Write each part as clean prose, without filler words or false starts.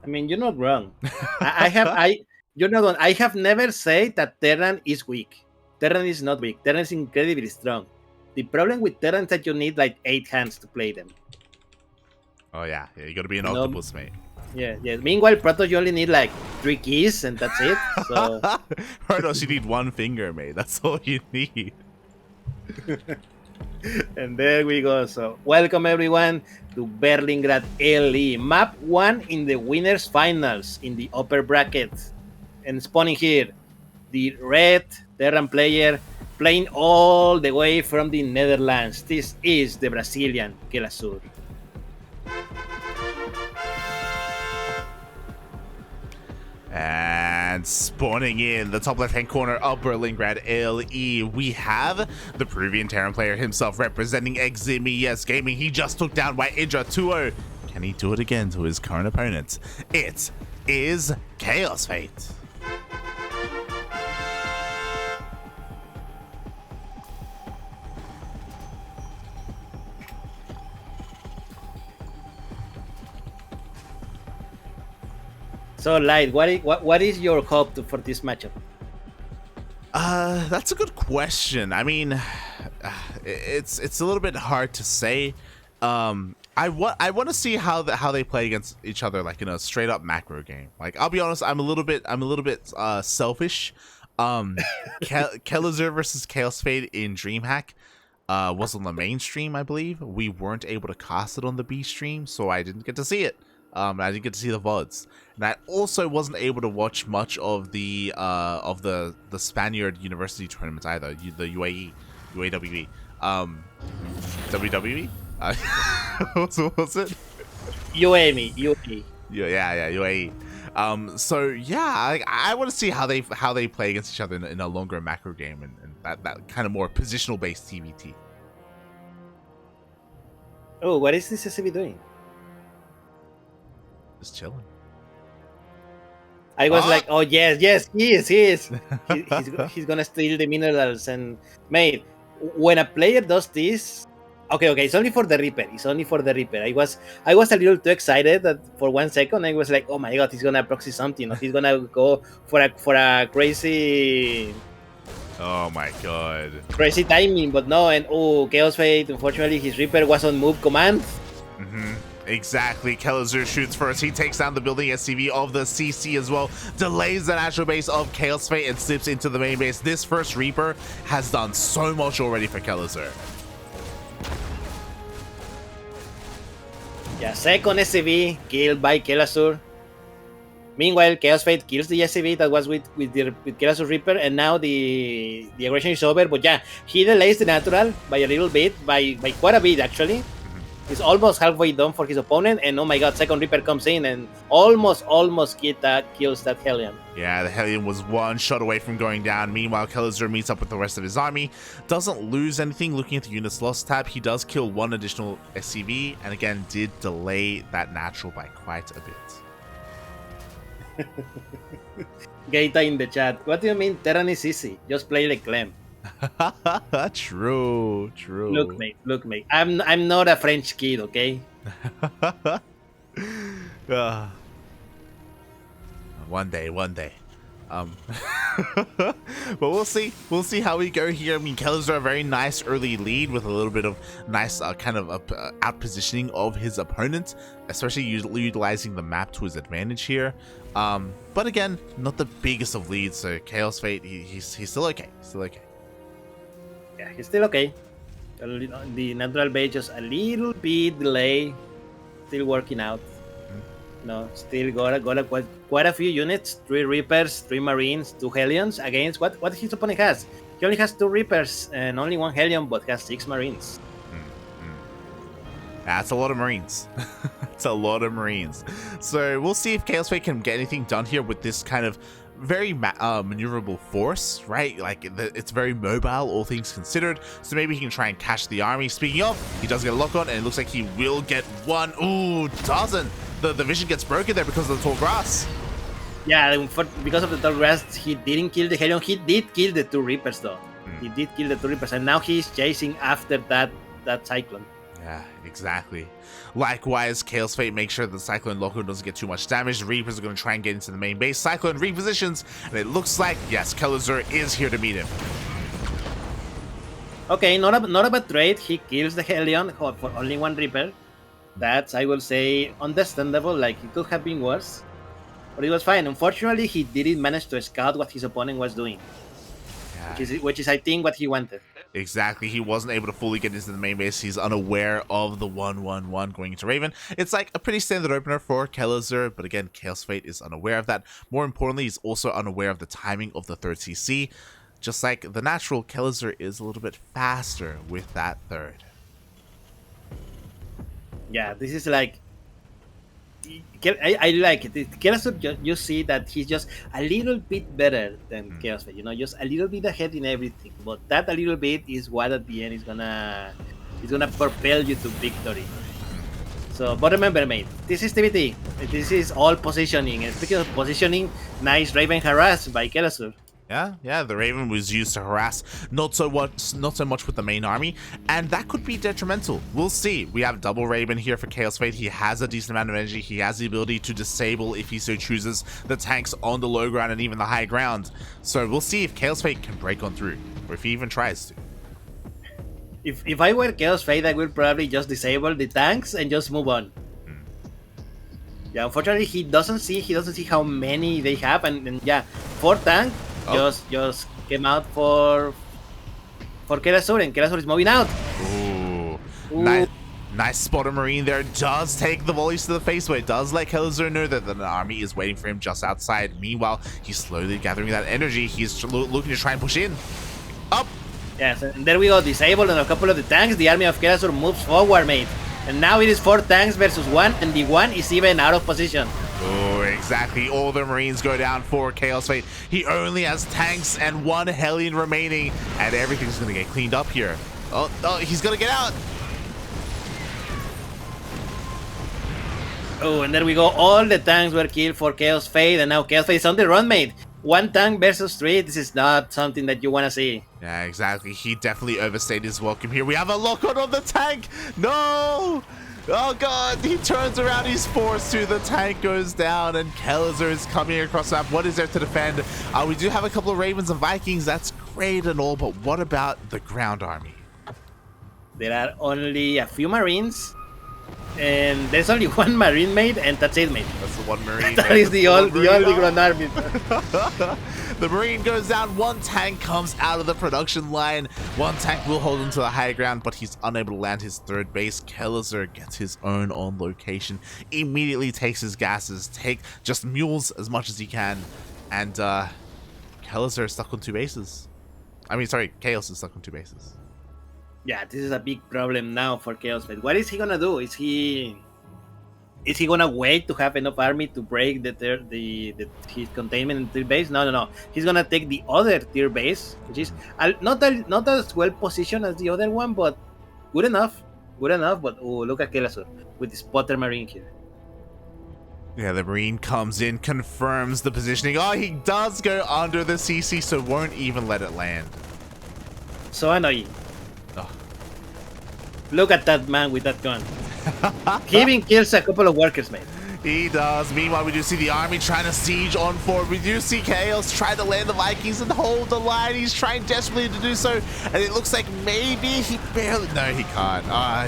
I mean, you're not wrong. You're not wrong. I have never said that Terran is weak. Terran is not weak. Terran is incredibly strong. The problem with Terran is that you need like 8 hands to play them. Oh yeah, you gotta be an You know? octopus, mate. Yeah, yeah. Meanwhile, Protoss, you only need like 3 keys and that's it. So Protoss, you need one finger, mate. That's all you need. and there we go. So welcome everyone to Berlingrad LE, map 1 in the winners finals in the upper bracket. And spawning here, the red Terran player playing all the way from the Netherlands. This is the Brazilian Kelazhur. And spawning in the top left-hand corner of Berlingrad LE, we have the Peruvian Terran player himself representing Eximius Gaming. He just took down by Indra 2-0. Can he do it again to his current opponent? It is Kaozfate. So, Light, what is your hope for this matchup? That's a good question. I mean, it's a little bit hard to say. I want to see how they play against each other, like in a straight up macro game. Like, I'll be honest, I'm a little bit selfish. Kelazhur versus Kaozfate in DreamHack was on the main stream, I believe. We weren't able to cast it on the B stream, so I didn't get to see it. I didn't get to see the VODs, and I also wasn't able to watch much of the Spaniard University tournament either. The UAWE, WWE. What was it? UAE. Yeah, UAE. So yeah, I want to see how they play against each other in a longer macro game and that kind of more positional based TvT. Oh, what is this SCB doing? Just chilling. I was like, oh yes, he is. He's gonna steal the minerals. And mate, when a player does this, okay, it's only for the Reaper. I was a little too excited that for 1 second I was like, oh my god, he's gonna proxy something, or he's gonna go for a crazy. Oh my god. Crazy timing, but no, and Kaozfate, unfortunately his Reaper was on move command. Mm-hmm. Exactly. Kelazhur shoots first. He takes down the building SCV of the CC as well. Delays the natural base of Kaozfate and slips into the main base. This first Reaper has done so much already for Kelazhur. Yeah, second SCV killed by Kelazhur. Meanwhile, Kaozfate kills the SCV that was with Kelazhur Reaper, and now the aggression is over. But yeah, he delays the natural by a little bit, by quite a bit actually. He's almost halfway done for his opponent, and oh my god, second Reaper comes in and almost kills that Hellion. Yeah, the Hellion was one shot away from going down. Meanwhile, Kelazhur meets up with the rest of his army. Doesn't lose anything. Looking at the units lost tab, he does kill one additional SCV, and again, did delay that natural by quite a bit. Gaita in the chat. What do you mean Terran is easy? Just play like Clem. True. Look, mate. I'm not a French kid, okay? One day. But we'll see how we go here. I mean, Kelazhur a very nice early lead with a little bit of nice kind of out positioning of his opponent, especially utilizing the map to his advantage here. But again, not the biggest of leads. So Kaozfate, he's still okay. Yeah, he's still okay. The natural base just a little bit delay, still working out. No, still got quite a few units: 3 Reapers, 3 Marines, 2 Hellions against what his opponent has. He only has 2 Reapers and only 1 Hellion, but has 6 Marines. That's a lot of Marines. That's a lot of Marines. So we'll see if Kaozfate can get anything done here with this kind of very maneuverable force, right? Like it's very mobile, all things considered. So maybe he can try and catch the army. Speaking of, he does get a lock on, and it looks like he will get one. Ooh, doesn't. The vision gets broken there because of the tall grass. Yeah, because of the tall grass, he didn't kill the Hellion. He did kill the 2 Reapers though. He did kill the 2 Reapers, and now he's chasing after that Cyclone. Yeah, exactly. Likewise, Kaozfate makes sure the Cyclone Loco doesn't get too much damage. The Reapers are going to try and get into the main base. Cyclone repositions, and it looks like, yes, Kelazhur is here to meet him. Okay, not a bad trade. He kills the Hellion for only one Reaper. That's, I will say, understandable. Like, it could have been worse. But it was fine. Unfortunately, he didn't manage to scout what his opponent was doing. Yeah. Which is, I think, what he wanted. Exactly. He wasn't able to fully get into the main base. He's unaware of the 1/1/1 going into Raven. It's like a pretty standard opener for Kelazhur, but again, Kaozfate is unaware of that. More importantly, he's also unaware of the timing of the third CC. Just like the natural, Kelazhur is a little bit faster with that third. Yeah, this is like... I like it. Kelazhur, you see that he's just a little bit better than Kaozfate, you know, just a little bit ahead in everything. But that a little bit is what at the end is gonna propel you to victory. So, but remember, mate, this is TvT. This is all positioning. And speaking of positioning, nice Raven harass by Kelazhur. Yeah, the Raven was used to harass not so much with the main army, and that could be detrimental. We'll see. We have double Raven here for Kaozfate. He has a decent amount of energy. He has the ability to disable, if he so chooses, the tanks on the low ground and even the high ground. So we'll see if Kaozfate can break on through, or if he even tries to. If I were Kaozfate, I would probably just disable the tanks and just move on. Yeah, unfortunately, he doesn't see how many they have, and yeah, 4 tanks. Just came out for Kelazhur, and Kelazhur is moving out. Ooh. Nice spotter Marine there. Does take the volleys to the face, but it does let Kelazhur know that the army is waiting for him just outside. Meanwhile, he's slowly gathering that energy. He's looking to try and push in. Up. Yes, and there we go. Disabled on a couple of the tanks. The army of Kelazhur moves forward, mate. And now it is 4 tanks versus 1, and the 1 is even out of position. Oh, exactly. All the Marines go down for Kaozfate. He only has tanks and 1 Hellion remaining, and everything's going to get cleaned up here. Oh, he's going to get out. Oh, and there we go. All the tanks were killed for Kaozfate, and now Kaozfate is on the run, mate. 1 tank versus 3. This is not something that you want to see. Yeah, exactly. He definitely overstayed his welcome here. We have a lock-on on the tank. No! Oh god, he turns around, he's forced to, the tank goes down, and Kelazhur is coming across the map. What is there to defend? We do have a couple of Ravens and Vikings, that's great and all, but what about the ground army? There are only a few Marines, and there's only 1 Marine, mate, and that's it, mate. That's the 1 Marine. That is the only ground army. The Marine goes down, 1 tank comes out of the production line. 1 tank will hold him to the high ground, but he's unable to land his 3rd base. Kelazhur gets his own on location, immediately takes his gases, just mules as much as he can, and Kelazhur is stuck on 2 bases. I mean, sorry, Chaos is stuck on 2 bases. Yeah, this is a big problem now for Kaozfate. What is he gonna do? Is he gonna wait to have enough army to break his containment in tier base? No. He's gonna take the other tier base, which is not as well positioned as the other one, but good enough. But oh, look at Kelazhur with the spotter Marine here. Yeah, the Marine comes in, confirms the positioning. Oh, he does go under the CC, so won't even let it land. So annoying. Oh. Look at that man with that gun. He even kills a couple of workers, mate. He does. Meanwhile, we do see the army trying to siege on forward. We do see Chaos try to land the Vikings and hold the line. He's trying desperately to do so, and it looks like maybe he barely... No, he can't.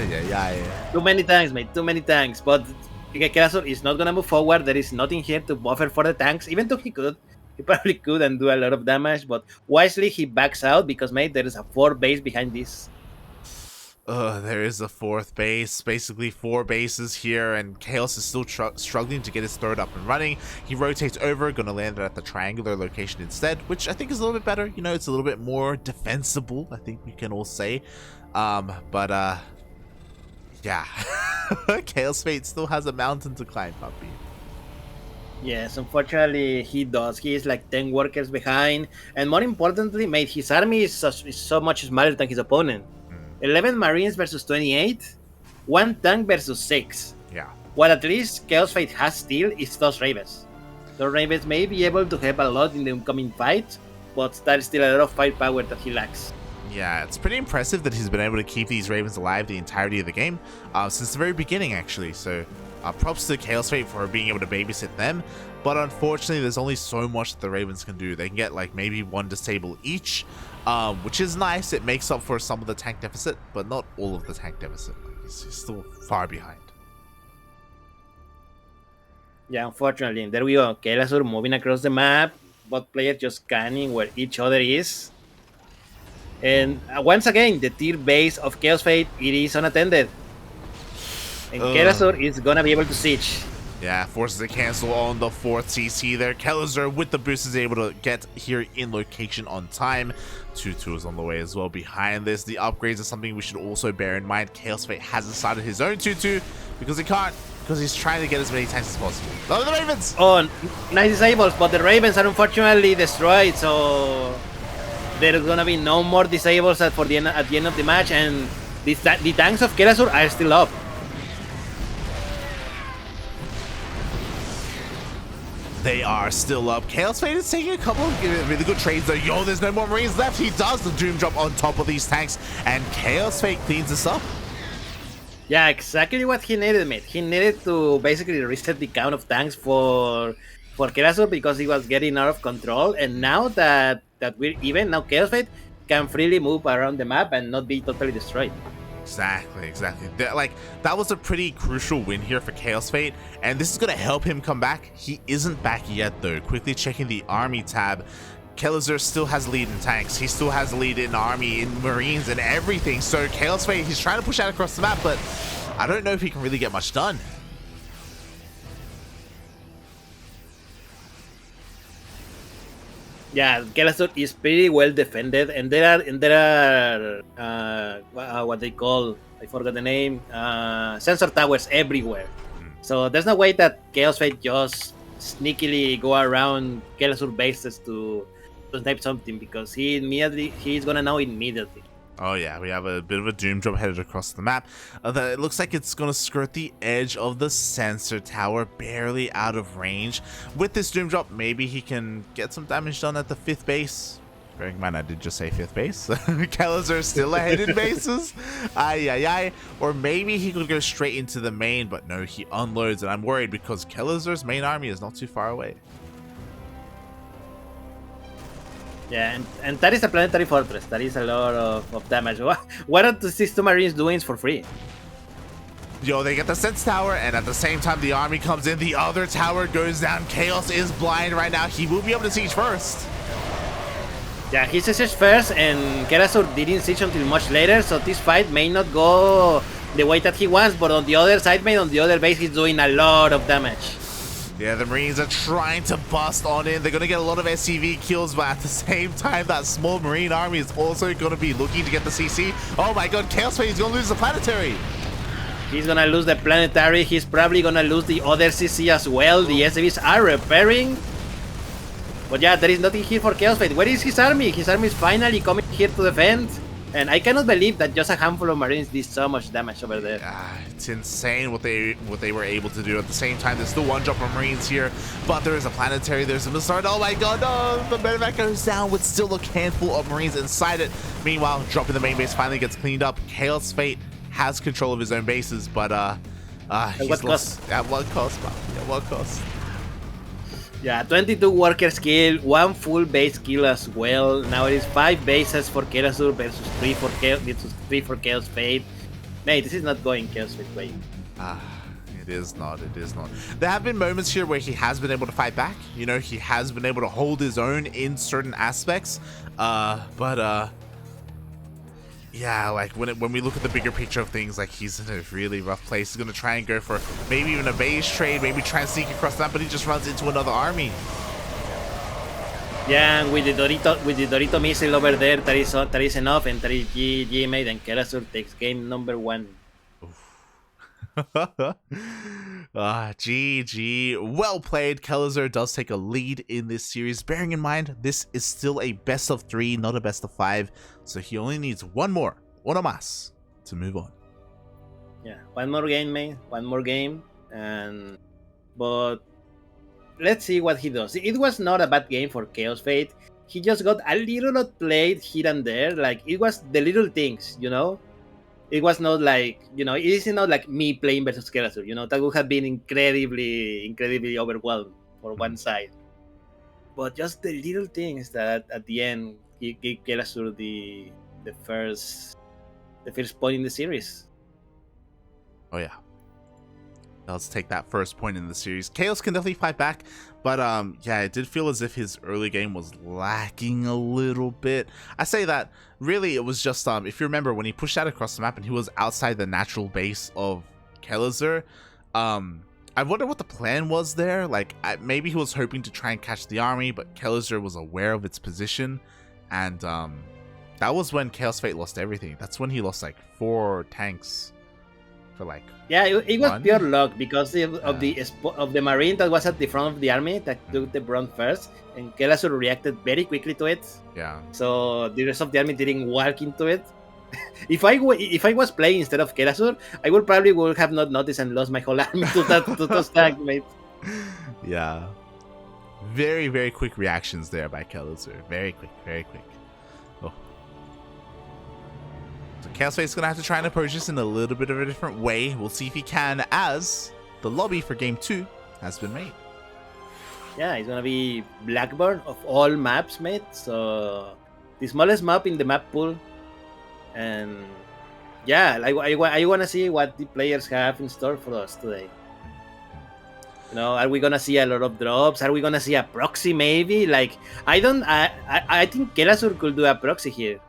Yeah. Too many tanks, mate. Too many tanks. But Kelazhur is not going to move forward. There is nothing here to buffer for the tanks, even though he could. He probably could and do a lot of damage, but wisely he backs out because, mate, there is a 4 base behind this. There is a 4th base, basically 4 bases here, and Chaos is still struggling to get his 3rd up and running. He rotates over, gonna land it at the triangular location instead, which I think is a little bit better. You know, it's a little bit more defensible, I think we can all say. Yeah. Kaozfate still has a mountain to climb, puppy. Yes, unfortunately he does. He is like 10 workers behind, and more importantly, mate, his army is so much smaller than his opponent. 11 Marines versus 28, 1 tank versus 6. Yeah. What at least Kaozfate has still is those Ravens. Those Ravens may be able to help a lot in the upcoming fight, but that is still a lot of firepower that he lacks. Yeah, it's pretty impressive that he's been able to keep these Ravens alive the entirety of the game, since the very beginning, actually. So, props to Kaozfate for being able to babysit them. But unfortunately, there's only so much that the Ravens can do. They can get like maybe one disable each, which is nice. It makes up for some of the tank deficit, but not all of the tank deficit. Like, he's still far behind. Yeah, unfortunately. There we go. Kelazhur moving across the map. Both players just scanning where each other is. And once again, the tier base of Kaozfate, it is unattended. And Kelazhur is gonna be able to siege. Yeah, forces a cancel on the 4th CC there. Kelazhur with the boost is able to get here in location on time. 2-2 is on the way as well behind this. The upgrades are something we should also bear in mind. Kaozfate hasn't started his own 2-2 because he can't. Because he's trying to get as many tanks as possible. Oh, the Ravens! Oh, nice disables, but the Ravens are unfortunately destroyed, so there's gonna be no more disables at the end of the match, and the tanks of Kelazhur are still up. They are still up. Kaozfate is taking a couple of really good trades though. Yo, there's no more Marines left. He does the Doom Drop on top of these tanks, and Kaozfate cleans this up. Yeah, exactly what he needed, mate. He needed to basically reset the count of tanks for Kelazhur because he was getting out of control. And now that we're even, now Kaozfate can freely move around the map and not be totally destroyed. Exactly. That was a pretty crucial win here for Kaozfate, and this is going to help him come back. He isn't back yet, though. Quickly checking the army tab. Kelazhur still has lead in tanks. He still has lead in army, in marines, and everything. So Kaozfate, he's trying to push out across the map, but I don't know if he can really get much done. Yeah, Kelazhur is pretty well defended, and there are what they call, I forgot the name, sensor towers everywhere. So there's no way that Kaozfate just sneakily go around Kelazhur bases to snipe something, because he's gonna know immediately. Oh yeah, we have a bit of a Doom Drop headed across the map. It looks like it's going to skirt the edge of the sensor tower, barely out of range. With this Doom Drop, maybe he can get some damage done at the 5th base. Bearing in mind, I did just say 5th base. Kelazhur still ahead in bases. Ay. Or maybe he could go straight into the main, but no, he unloads, and I'm worried because Kelazhur's main army is not too far away. Yeah, and that is a planetary fortress. That is a lot of damage. What are these two marines doing for free? Yo, they get the sense tower, and at the same time the army comes in, the other tower goes down. Chaos is blind right now. He will be able to siege first. Yeah, he sieges first, and Kelazhur didn't siege until much later, so this fight may not go the way that he wants, but on the other side, mate, on the other base, he's doing a lot of damage. Yeah, the Marines are trying to bust on in. They're going to get a lot of SCV kills, but at the same time, that small Marine army is also going to be looking to get the CC. Oh my god, Kaozfate is going to lose the planetary. He's going to lose the planetary. He's probably going to lose the other CC as well. The SCVs are repairing. But yeah, there is nothing here for Kaozfate. Where is his army? His army is finally coming here to defend. And I cannot believe that just a handful of Marines did so much damage over there. It's insane what they were able to do. At the same time, there's still one drop of Marines here, but there is a planetary, there's a missile. Oh my god, no! The medevac goes down with still a handful of Marines inside it. Meanwhile, dropping the main base finally gets cleaned up. Kaozfate has control of his own bases, but he's lost. At what cost, man? At what cost? Yeah, 22 workers kill, 1 full base kill as well. Now it is 5 bases for Kelazhur versus 3 for Kaozfate. Mate, this is not going Kaozfate way. It is not. There have been moments here where he has been able to fight back. You know, he has been able to hold his own in certain aspects. Yeah, like when we look at the bigger picture of things, like he's in a really rough place. He's gonna try and go for maybe even a base trade, maybe try and sneak across that, but he just runs into another army. Yeah, and with the Dorito missile over there, that is enough, and that is GG made, and Kelazhur takes game number 1. GG. Well played. Kelazhur does take a lead in this series. Bearing in mind, this is still a best of 3, not a best of 5. So he only needs one more, uno más, to move on. Yeah, one more game, mate. One more game. But let's see what he does. It was not a bad game for Kaozfate. he just got a little outplayed here and there. Like, it was the little things, you know. It was not like, you know, it is not like me playing versus Kelazhur, you know. That would have been incredibly overwhelmed for one side. But just the little things that at the end gave Kelazhur the first point in the series. Oh yeah. Let's take that first point in the series. Chaos can definitely fight back, but yeah, it did feel as if his early game was lacking a little bit. I say that really it was just if you remember when he pushed out across the map and he was outside the natural base of Kelazhur, I wonder what the plan was there. Like maybe he was hoping to try and catch the army, but Kelazhur was aware of its position, and that was when Kaozfate lost everything. That's when he lost like 4 tanks. For like, yeah, it was pure luck because of the marine that was at the front of the army that took the bronze first, and Kelazhur reacted very quickly to it. Yeah. So the rest of the army didn't walk into it. If I was playing instead of Kelazhur, I would have not noticed and lost my whole army to those tanks, mate. Yeah. Very, very quick reactions there by Kelazhur. Very quick, very quick. Oh. So Kaozfate is going to have to try and approach this in a little bit of a different way. We'll see if he can, as the lobby for Game 2 has been made. Yeah, it's going to be Blackburn of all maps, mate. So the smallest map in the map pool. And yeah, I want to see what the players have in store for us today. You know, are we gonna see a lot of drops? Are we gonna see a proxy maybe? Like, I think Kelazhur could do a proxy here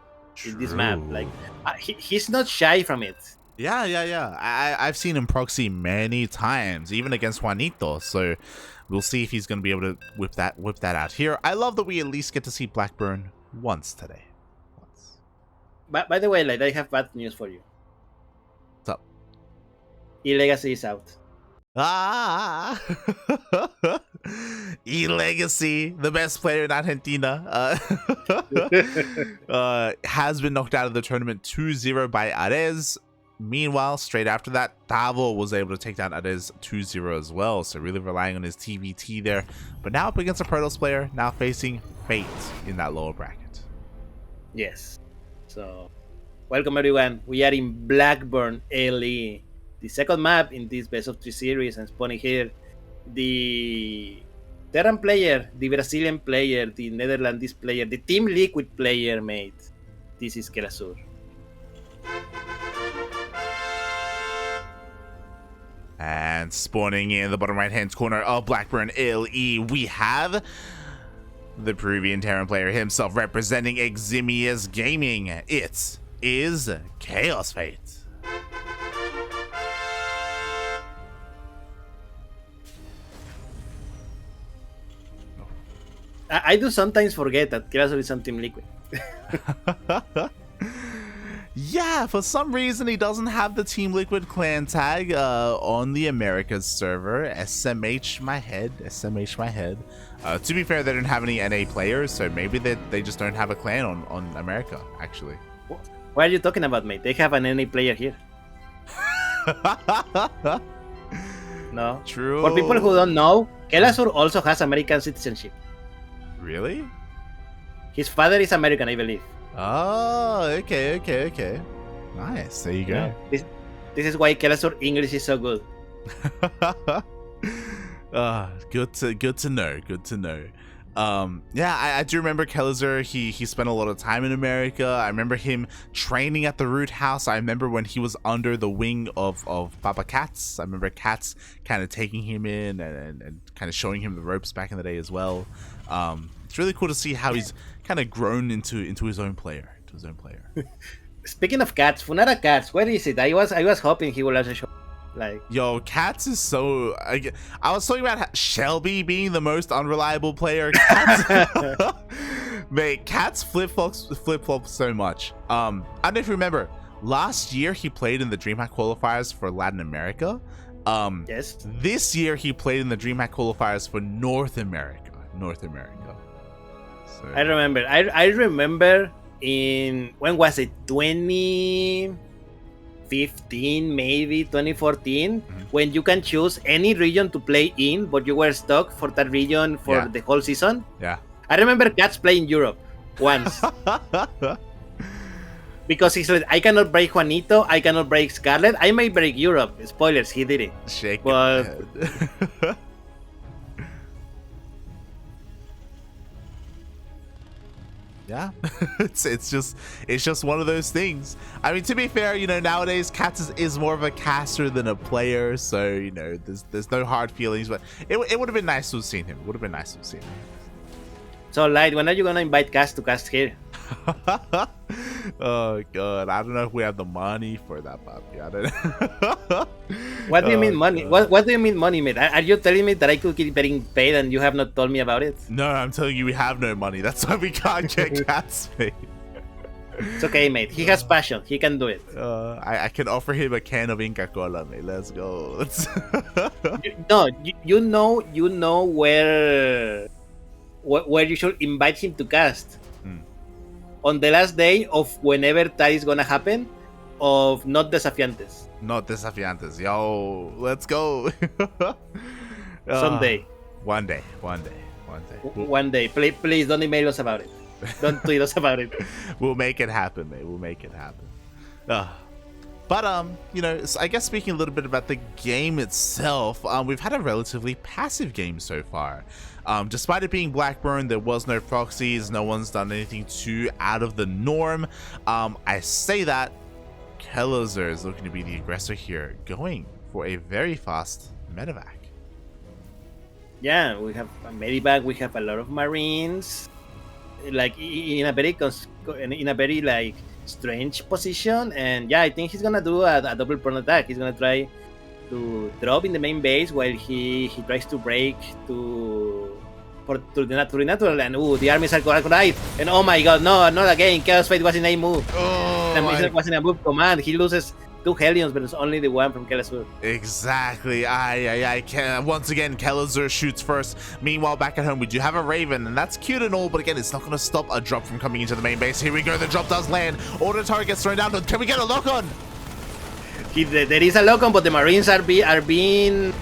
in this map. Like, he's not shy from it. Yeah. I've seen him proxy many times, even against Juanito. So we'll see if he's gonna be able to whip that out here. I love that we at least get to see Blackburn once today. By the way, like, I have bad news for you. What's up? E-Legacy is out. E-Legacy, the best player in Argentina, has been knocked out of the tournament 2-0 by Ares. Meanwhile, straight after that, Tavo was able to take down Ares 2-0 as well, so really relying on his TvT there. But now up against a Protoss player, now facing Fate in that lower bracket. Yes. So, welcome everyone. We are in Blackburn LE, the second map in this best of 3 series, and spawning here the Terran player, the Brazilian player, the Netherlands player, the Team Liquid player, mate. This is Kelazhur. And spawning in the bottom right hand corner of Blackburn LE, we have the Peruvian Terran player himself representing Eximius Gaming. It is Kaozfate. I do sometimes forget that Kelazhur is on Team Liquid. Yeah, for some reason he doesn't have the Team Liquid clan tag on the Americas server. SMH my head. To be fair, they don't have any NA players, so maybe they just don't have a clan on America, actually. What are you talking about, mate? They have an NA player here. No. True. For people who don't know, Kelazhur also has American citizenship. Really? His father is American, I believe. Oh, okay. Nice. There you go. Yeah. This is why Kelazhur English is so good. Good to know. Yeah, I do remember Kelazhur. He spent a lot of time in America. I remember him training at the Root House. I remember when he was under the wing of Papa Katz. I remember Katz kind of taking him in and kind of showing him the ropes back in the day as well. It's really cool to see how he's kind of grown into his own player. Speaking of Katz, Funara Katz, where is it? I was hoping he would also show. Like, yo, Katz is so. I was talking about Shelby being the most unreliable player. Katz, mate, Katz flip flops so much. I don't know if you remember. Last year he played in the DreamHack qualifiers for Latin America. Yes. This year he played in the DreamHack qualifiers for North America. So. I remember. I remember in, when was it? 2015, maybe 2014, when you can choose any region to play in, but you were stuck for that region for the whole season. Yeah. I remember Cats playing Europe once. Because he said, I cannot break Juanito, I cannot break Scarlet, I may break Europe. Spoilers, he did it. Shake but yeah, it's just one of those things. I mean, to be fair, you know, nowadays Cats is more of a caster than a player, so you know, there's no hard feelings. But it would have been nice to have seen him. So, Light, when are you gonna invite Cats to cast here? Oh god, I don't know if we have the money for that, puppy. I don't know. What do you mean money? What do you mean money, mate? Are you telling me that I could keep getting paid and you have not told me about it? No, I'm telling you, we have no money. That's why we can't get Cats paid. It's okay, mate. He has passion. He can do it. I can offer him a can of Inca Cola, mate. Let's go. You know where you should invite him to cast. On the last day of whenever that is gonna happen, of Not Desafiantes. Not Desafiantes. Yo, let's go. Someday. One day. One day. Please don't email us about it. Don't tweet us about it. We'll make it happen, mate. We'll make it happen. But you know, I guess speaking a little bit about the game itself, we've had a relatively passive game so far. Despite it being Blackburn, there was no proxies, no one's done anything too out of the norm. I say that Kelazhur is looking to be the aggressor here, going for a very fast medevac. Yeah, we have a medevac, we have a lot of Marines, like in a very like strange position, and yeah, I think he's gonna do a double prone attack. He's gonna try to drop in the main base while he tries to break to the natural, and the armies are right, and oh my god, no, not again. Kaozfate was in a move. It was in a move command. He loses 2 Hellions, but it's only the one from Kelazhur. Exactly. Once again, Kelazhur shoots first. Meanwhile, back at home, we do have a Raven, and that's cute and all, but again, it's not going to stop a drop from coming into the main base. Here we go. The drop does land. Order target gets thrown down. Can we get a lock on? There is a lock on, but the Marines are targeting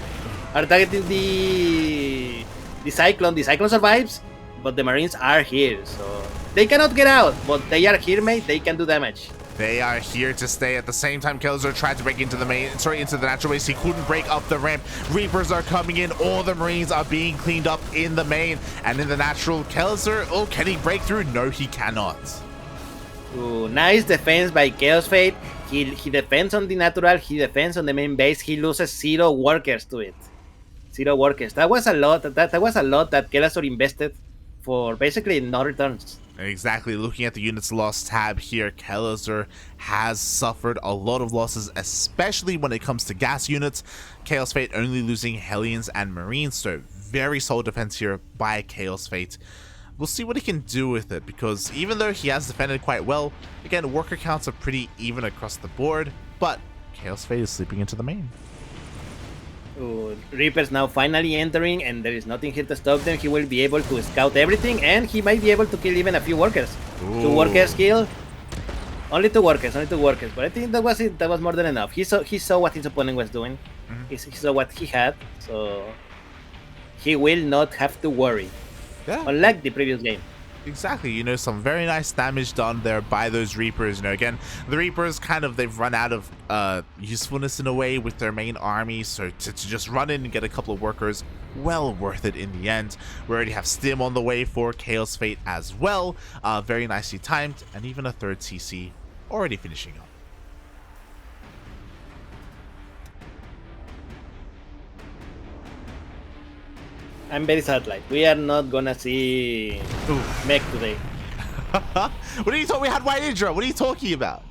the Cyclone. The Cyclone survives, but the Marines are here, so they cannot get out. But they are here, mate. They can do damage. They are here to stay. At the same time, Kelazhur tried to break into the natural base. He couldn't break up the ramp. Reapers are coming in. All the Marines are being cleaned up in the main. And in the natural, Kelazhur, can he break through? No, he cannot. Ooh, nice defense by Kaozfate. He defends on the natural. He defends on the main base. He loses 0 workers to it. 0 workers. That was a lot. That was a lot that Kelazhur invested for basically no returns. Exactly. Looking at the units lost tab here, Kelazhur has suffered a lot of losses, especially when it comes to gas units. Kaozfate only losing Hellions and Marines, so very solid defense here by Kaozfate. We'll see what he can do with it, because even though he has defended quite well, again, worker counts are pretty even across the board, but Kaozfate is sleeping into the main. Reapers now finally entering, and there is nothing here to stop them. He will be able to scout everything, and he might be able to kill even a few workers. Ooh. 2 workers kill. Only two workers, but I think that was it. That was more than enough. He saw what his opponent was doing. He saw what he had, so he will not have to worry. Yeah. Unlike the previous game. Exactly, you know, some very nice damage done there by those Reapers. You know, again, the Reapers they've run out of usefulness in a way with their main army, so to just run in and get a couple of workers, well worth it in the end. We already have Stim on the way for Kaozfate as well, very nicely timed, and even a 3rd CC already finishing up. I'm very sad, like, we are not gonna see Mech today. What are you talking? We had White Hydra. What are you talking about?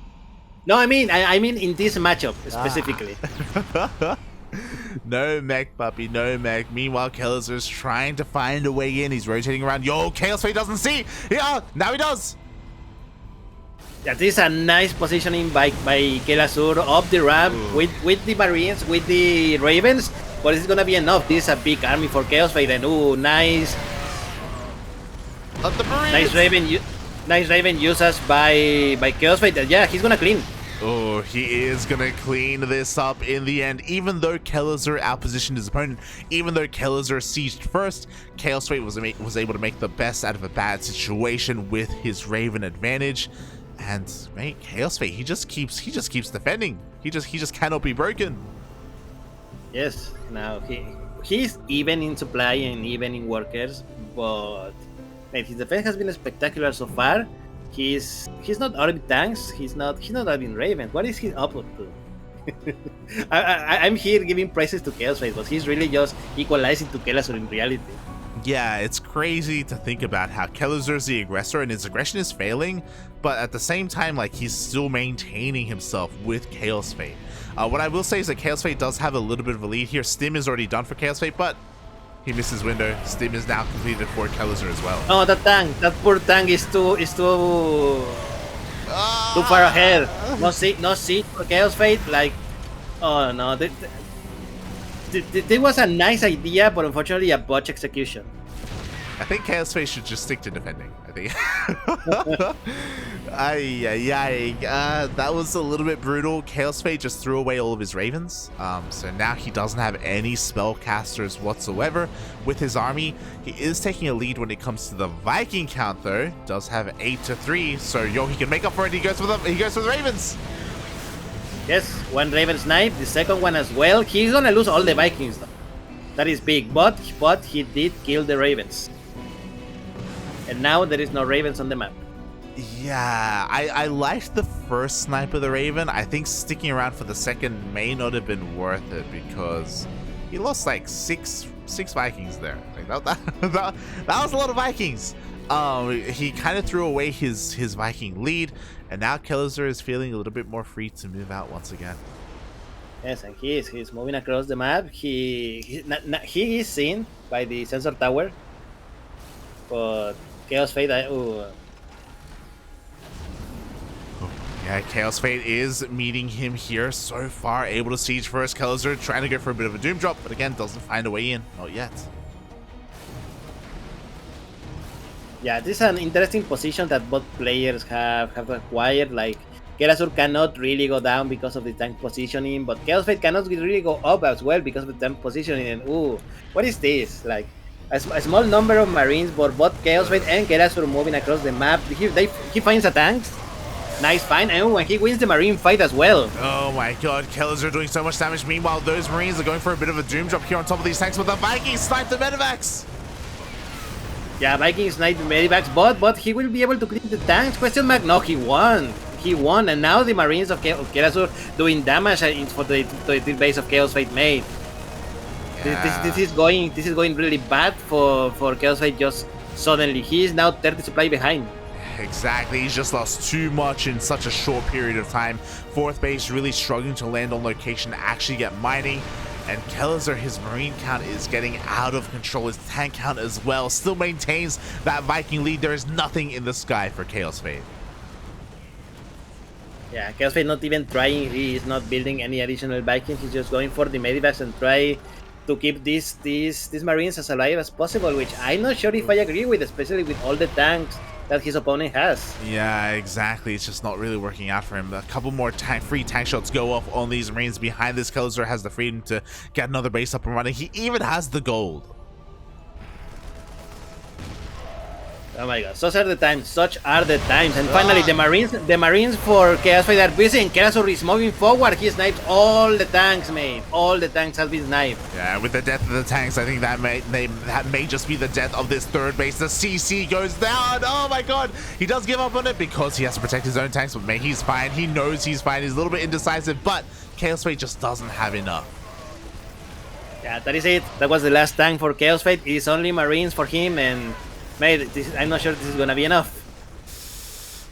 No, I mean in this matchup specifically. No Mech, puppy, no Mech. Meanwhile, Kelazhur's trying to find a way in. He's rotating around. Yo, Kaozfate doesn't see. Yeah, now he does. That is a nice positioning by Kelazhur up the ramp with the Marines, with the Ravens. But it's gonna be enough. This is a big army for Kaozfate, and nice. Nice Raven uses by Kaozfate. Yeah, he's gonna clean. Oh, he is going to clean this up in the end. Even though Kelazhur outpositioned his opponent, even though Kelazhur sieged first, Kaozfate was able to make the best out of a bad situation with his Raven advantage. And mate, Kaozfate, he just keeps defending. He just cannot be broken. Yes, now he's even in supply and even in workers, but mate, his defense has been spectacular so far. He's not out of tanks. He's not out in Raven. What is he up to? I'm here giving praises to Kaozfate, but he's really just equalizing to Kelazhur in reality. Yeah, it's crazy to think about how Kelazhur is the aggressor and his aggression is failing, but at the same time, like, he's still maintaining himself with Kaozfate. What I will say is that Kaozfate does have a little bit of a lead here. Stim is already done for Kaozfate, but he missed his window. Stim is now completed for Kelazhur as well. Oh, that poor tank is too far ahead. No see for Kaozfate. Like, oh no, there was a nice idea, but unfortunately a botch execution. I think Kaozfate should just stick to defending. I think. That was a little bit brutal. Kaozfate just threw away all of his Ravens. So now he doesn't have any spellcasters whatsoever with his army. He is taking a lead when it comes to the Viking count, though. Does have 8-3. So he can make up for it. He goes for the Ravens. Yes, one Raven snipe, the second one as well. He's gonna lose all the Vikings though. That is big, but he did kill the Ravens. And now there is no Ravens on the map. Yeah, I liked the first snipe of the Raven. I think sticking around for the second may not have been worth it because he lost like six Vikings there. Like that was a lot of Vikings. He kind of threw away his Viking lead, and now Kelazhur is feeling a little bit more free to move out once again. Yes, and he's moving across the map. He is seen by the sensor tower, but Kaozfate, yeah, Kaozfate is meeting him here so far, able to siege first. Kelazhur trying to go for a bit of a doom drop, but again doesn't find a way in, not yet. Yeah, this is an interesting position that both players have acquired. Like, Kelazhur cannot really go down because of the tank positioning, but Kaozfate cannot really go up as well because of the tank positioning. And what is this? Like, a small number of Marines, but both Kaozfate and Kelazhur moving across the map. He finds a tank. Nice find, and he wins the Marine fight as well. Oh my god, Kelazhur doing so much damage. Meanwhile, those Marines are going for a bit of a doom drop here on top of these tanks, but the Vikings snipe the medevacs. Yeah, Vikings snipe the medevacs, but he will be able to clean the tanks? Question mark? No, he won. He won, and now the Marines of Kelazhur doing damage for the base of Kaozfate made. Yeah. This is going really bad for Kaozfate. Just suddenly he is now 30 supply behind. Exactly, he's just lost too much in such a short period of time. Fourth base really struggling to land on location to actually get mining. And Kelazhur, his Marine count is getting out of control. His tank count as well still maintains that Viking lead. There is nothing in the sky for Kaozfate. Yeah, Kaozfate not even trying. He is not building any additional Vikings. He's just going for the medevacs and try to keep these Marines as alive as possible, which I'm not sure if I agree with, especially with all the tanks that his opponent has. Yeah, exactly. It's just not really working out for him. A couple more free tank shots go off on these Marines. Behind this, Kelazhur has the freedom to get another base up and running. He even has the gold. Oh my god, such are the times. And finally, the Marines for Kaozfate are busy, and Kelazhur is moving forward. He snipes all the tanks, mate. All the tanks have been sniped. Yeah, with the death of the tanks, I think that may just be the death of this third base. The CC goes down. Oh my god, he does give up on it because he has to protect his own tanks, but mate, he's fine. He knows he's fine. He's a little bit indecisive, but Kaozfate just doesn't have enough. Yeah, that is it. That was the last tank for Kaozfate. It is only Marines for him, and mate, I'm not sure this is gonna be enough.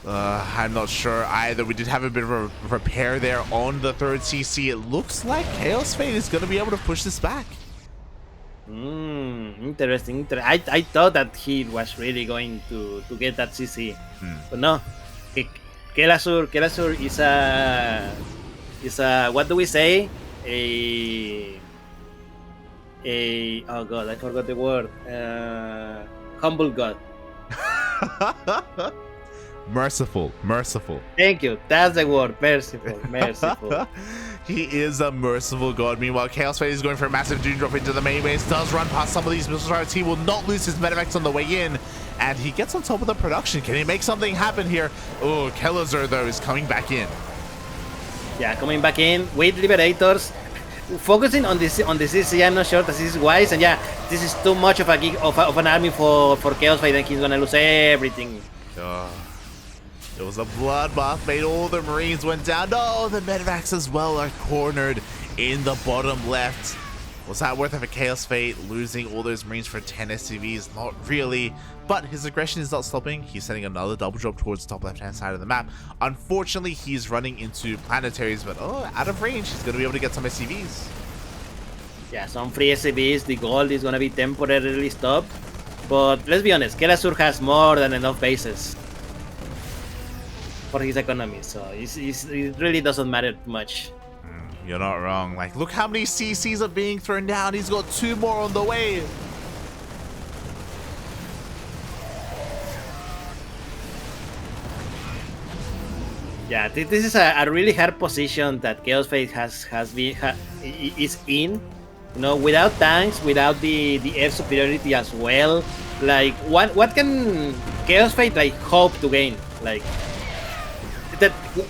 I'm not sure either. We did have a bit of a repair there on the third CC. It looks like Kaozfate is gonna be able to push this back. Interesting. I thought that he was really going to get that CC, but no. Kelazhur is a what do we say? Oh god, I forgot the word. Humble god. Merciful. Thank you. That's the word. Merciful. He is a merciful god. Meanwhile, Kaozfate is going for a massive Doom drop into the main base. Does run past some of these missile turrets. He will not lose his medevacs on the way in. And he gets on top of the production. Can he make something happen here? Oh, Kelazhur, though, is coming back in. Yeah, coming back in with Liberators. Focusing on this CC, I'm not sure that this is wise. And yeah, this is too much of an army for Kaozfate, and he's gonna lose everything. It was a bloodbath, mate. All the Marines went down. No, the medevacs as well are cornered in the bottom left. Was that worth it for Kaozfate, losing all those Marines for 10 SCVs? Not really, but his aggression is not stopping. He's sending another double drop towards the top left-hand side of the map. Unfortunately, he's running into planetaries, but out of range, he's going to be able to get some SCVs. Yeah, some free SCVs. The gold is going to be temporarily stopped. But let's be honest, Kelazhur has more than enough bases for his economy, so it really doesn't matter too much. You're not wrong. Like, look how many CCs are being thrown down. He's got 2 more on the way. Yeah, this is a really hard position that Kaozfate is in. You know, without tanks, without the air superiority as well. Like, what can Kaozfate like hope to gain? Like,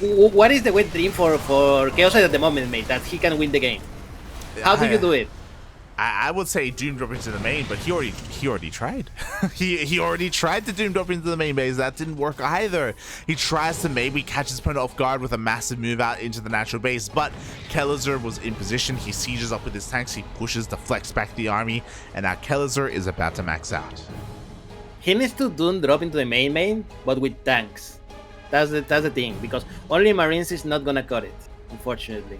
what is the wet dream for Kaozfate at the moment, mate? That he can win the game. How do you do it? I would say Doom drop into the main, but he already tried. he already tried to Doom drop into the main base. That didn't work either. He tries to maybe catch his opponent off guard with a massive move out into the natural base, but Kelazhur was in position. He sieges up with his tanks. He pushes the flex back the army, and now Kelazhur is about to max out. He needs to Doom drop into the main, but with tanks. That's the thing, because only Marines is not gonna cut it, unfortunately.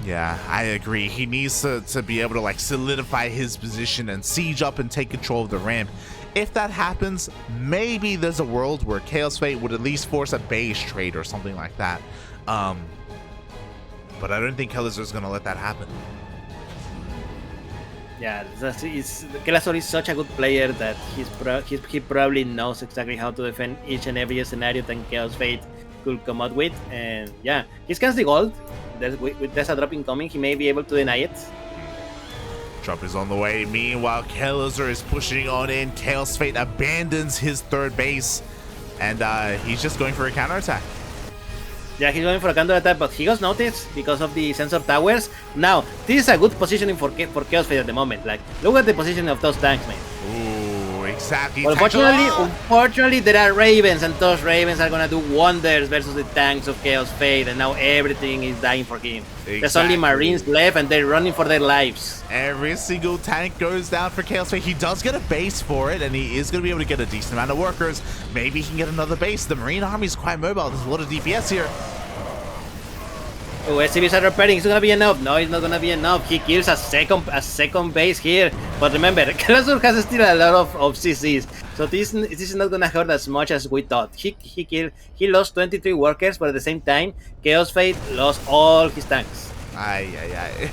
Yeah, I agree. He needs to be able to like solidify his position and siege up and take control of the ramp. If that happens, maybe there's a world where Kaozfate would at least force a base trade or something like that. But I don't think Kelazhur is gonna let that happen. Yeah, Kelazhur is such a good player that he probably knows exactly how to defend each and every scenario that Kaozfate could come out with. And yeah, he scans the gold. There's a drop incoming. He may be able to deny it. Drop is on the way. Meanwhile, Kelazhur is pushing on in. Kaozfate abandons his third base. And he's just going for a counterattack. Yeah, he's going for a counter-attack, but he got noticed because of the sensor towers. Now, this is a good positioning for Kaozfate at the moment. Like, look at the positioning of those tanks, man. Ooh, exactly. Well, unfortunately, there are Ravens, and those Ravens are gonna do wonders versus the tanks of Kaozfate, and now everything is dying for him. Exactly. There's only Marines left, and they're running for their lives. Every single tank goes down for Kaozfate. He does get a base for it, and he is going to be able to get a decent amount of workers. Maybe he can get another base. The Marine army is quite mobile. There's a lot of DPS here. Oh, SCVs are repairing. It's gonna be enough. No, it's not gonna be enough. He kills a second base here. But remember, Kelazhur has still a lot of CCs, so this is not gonna hurt as much as we thought. He lost 23 workers, but at the same time, Kaozfate lost all his tanks. Aye.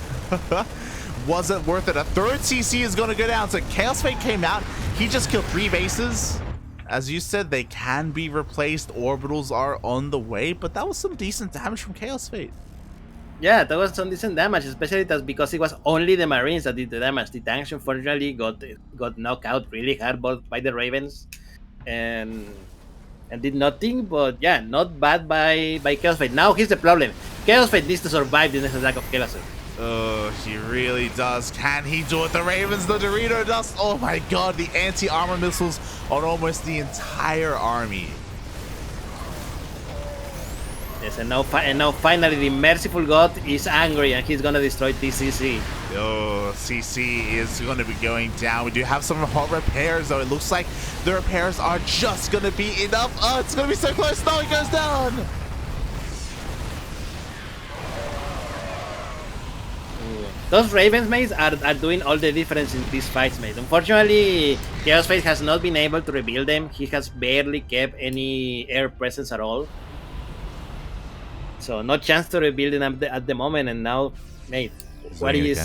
Wasn't worth it. A third CC is gonna go down. So Kaozfate came out. He just killed 3 bases. As you said, they can be replaced. Orbitals are on the way, but that was some decent damage from Kaozfate. Yeah, that was some decent damage, especially that's because it was only the Marines that did the damage. The tanks unfortunately got knocked out really hard both by the Ravens and did nothing, but yeah, not bad by Kaozfate. Now here's the problem. Kaozfate needs to survive the next attack of Kelazhur. Oh, he really does. Can he do it? The Ravens, the Dorito dust. Oh my god, the anti-armor missiles on almost the entire army. Yes, and now finally the merciful god is angry and he's gonna destroy TCC. Oh, CC is gonna be going down. We do have some hot repairs though. It looks like the repairs are just gonna be enough. Oh, it's gonna be so close. No, it goes down. Those Ravens, mates, are doing all the difference in these fights, mate. Unfortunately, Kaozfate has not been able to rebuild them. He has barely kept any air presence at all. So, no chance to rebuild them at the moment. And now, mate, what is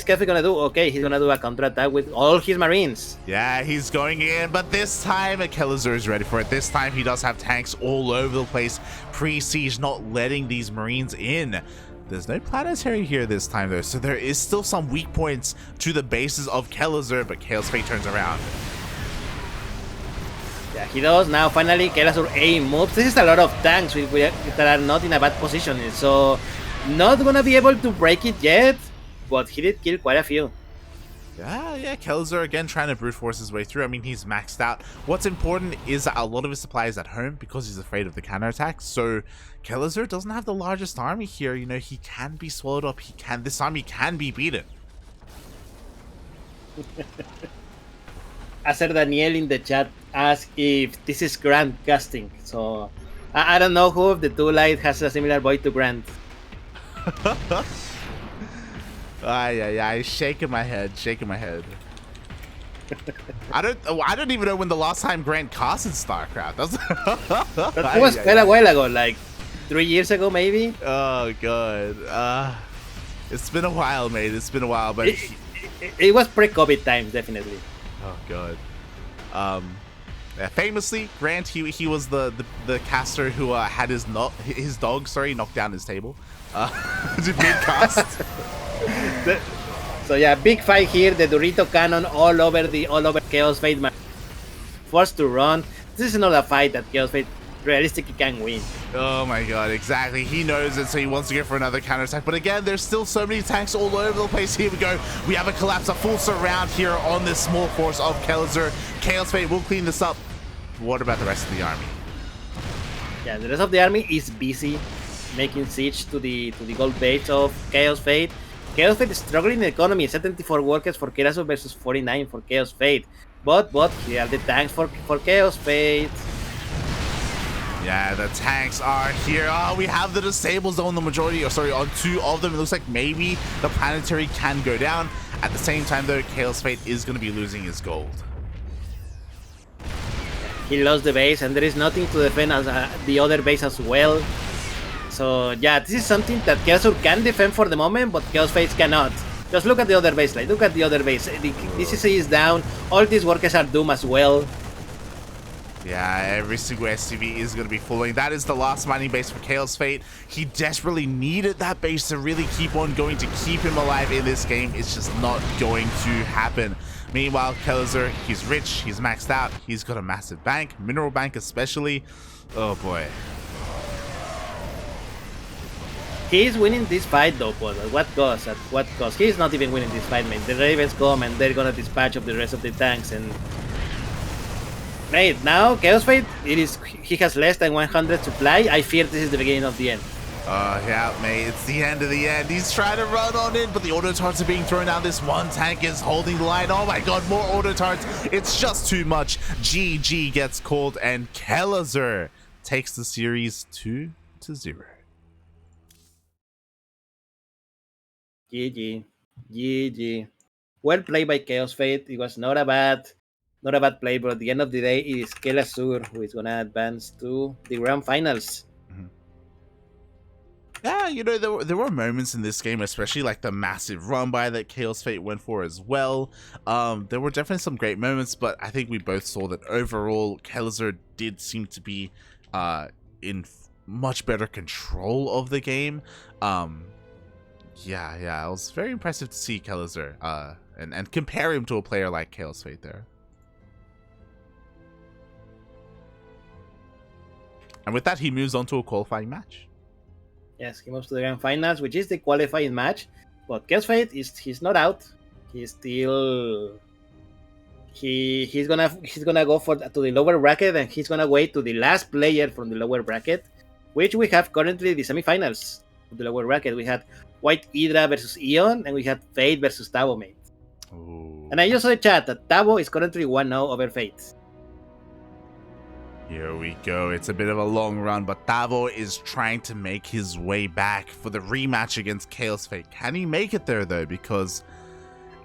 Kelazhur gonna do? Okay, he's gonna do a counterattack with all his marines. Yeah, he's going in, but this time Kelazhur is ready for it. This time he does have tanks all over the place, pre-siege, not letting these marines in. There's no planetary here this time though, so there is still some weak points to the bases of Kelazhur, but Kaozfate turns around. Yeah, he does. Now finally Kelazhur A moves. This is a lot of tanks that are not in a bad position, so not gonna be able to break it yet, but he did kill quite a few. Yeah, Kelazhur again trying to brute force his way through. I mean, he's maxed out. What's important is that a lot of his supply is at home because he's afraid of the counterattack. So Kelazhur doesn't have the largest army here. You know, he can be swallowed up. This army can be beaten. Acer Daniel in the chat asked if this is Grant casting. So I don't know who of the two light has a similar voice to Grant. Shaking my head. I don't even know when the last time Grant cast in StarCraft. That was quite a while ago, like 3 years ago, maybe. Oh god, it's been a while, mate. It's been a while, but it was pre-COVID times, definitely. Oh god. Yeah, famously, Grant, he was the caster who had his dog knock down his table to mid-cast. So yeah, big fight here. The Dorito cannon all over Kaozfate. Forced to run. This is not a fight that Kaozfate realistically can win. Oh my god, exactly. He knows it, so he wants to go for another counterattack. But again, there's still so many tanks all over the place. Here we go. We have a collapse, a full surround here on this small force of Kelazhur. Kaozfate will clean this up. What about the rest of the army? Yeah, the rest of the army is busy making siege to the gold base of Kaozfate. Kaozfate is struggling in the economy. 74 workers for Kelazhur versus 49 for Kaozfate. But here are the tanks for Kaozfate. Yeah, the tanks are here. Oh, we have the disables on the majority, on 2 of them. It looks like maybe the planetary can go down. At the same time, though, Kaozfate is going to be losing his gold. He lost the base, and there is nothing to defend as the other base as well. So yeah, this is something that Kelazhur can defend for the moment, but Kaozfate cannot. Just look at the other base, look at the other base. The DCC is down. All these workers are doomed as well. Yeah, every single SCV is going to be falling. That is the last mining base for Kaozfate. He desperately needed that base to really keep on going, to keep him alive in this game. It's just not going to happen. Meanwhile, Kelazhur, he's rich, he's maxed out, he's got a massive bank, mineral bank especially. Oh boy. He's winning this fight though, but at what cost? At what cost? He's not even winning this fight, man. The Ravens come and they're gonna dispatch of the rest of the tanks, and mate, now Kaozfate, he has less than 100 supply. I fear this is the beginning of the end. Yeah, mate, it's the end of the end. He's trying to run on in, but the auto turrets are being thrown out. This one tank is holding the line. Oh my god, more auto turrets. It's just too much. GG gets called, and Kelazhur takes the series 2-0. GG. Well played by Kaozfate. It was not a bad play, but at the end of the day, it is Kelazhur who is gonna advance to the grand finals. Yeah, you know, there were moments in this game, especially like the massive run by that Kaozfate went for as well. There were definitely some great moments, but I think we both saw that overall Kelazhur did seem to be in much better control of the game. Yeah, it was very impressive to see Kelazhur and compare him to a player like Kaozfate there. And with that, he moves on to a qualifying match. Yes, he moves to the grand finals, which is the qualifying match. But Kaozfate he's not out. He's still he's gonna go to the lower bracket, and he's gonna wait to the last player from the lower bracket, which we have currently the semifinals of the lower bracket. We had White Hydra versus Eon, and we had Fate versus Tavo, mate. Ooh. And I just saw the chat that Tavo is currently 1-0 over Fate. Here we go. It's a bit of a long run, but Tavo is trying to make his way back for the rematch against Kaozfate. Can he make it there, though? Because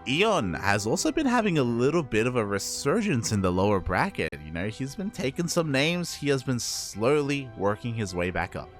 Eon has also been having a little bit of a resurgence in the lower bracket. You know, he's been taking some names. He has been slowly working his way back up.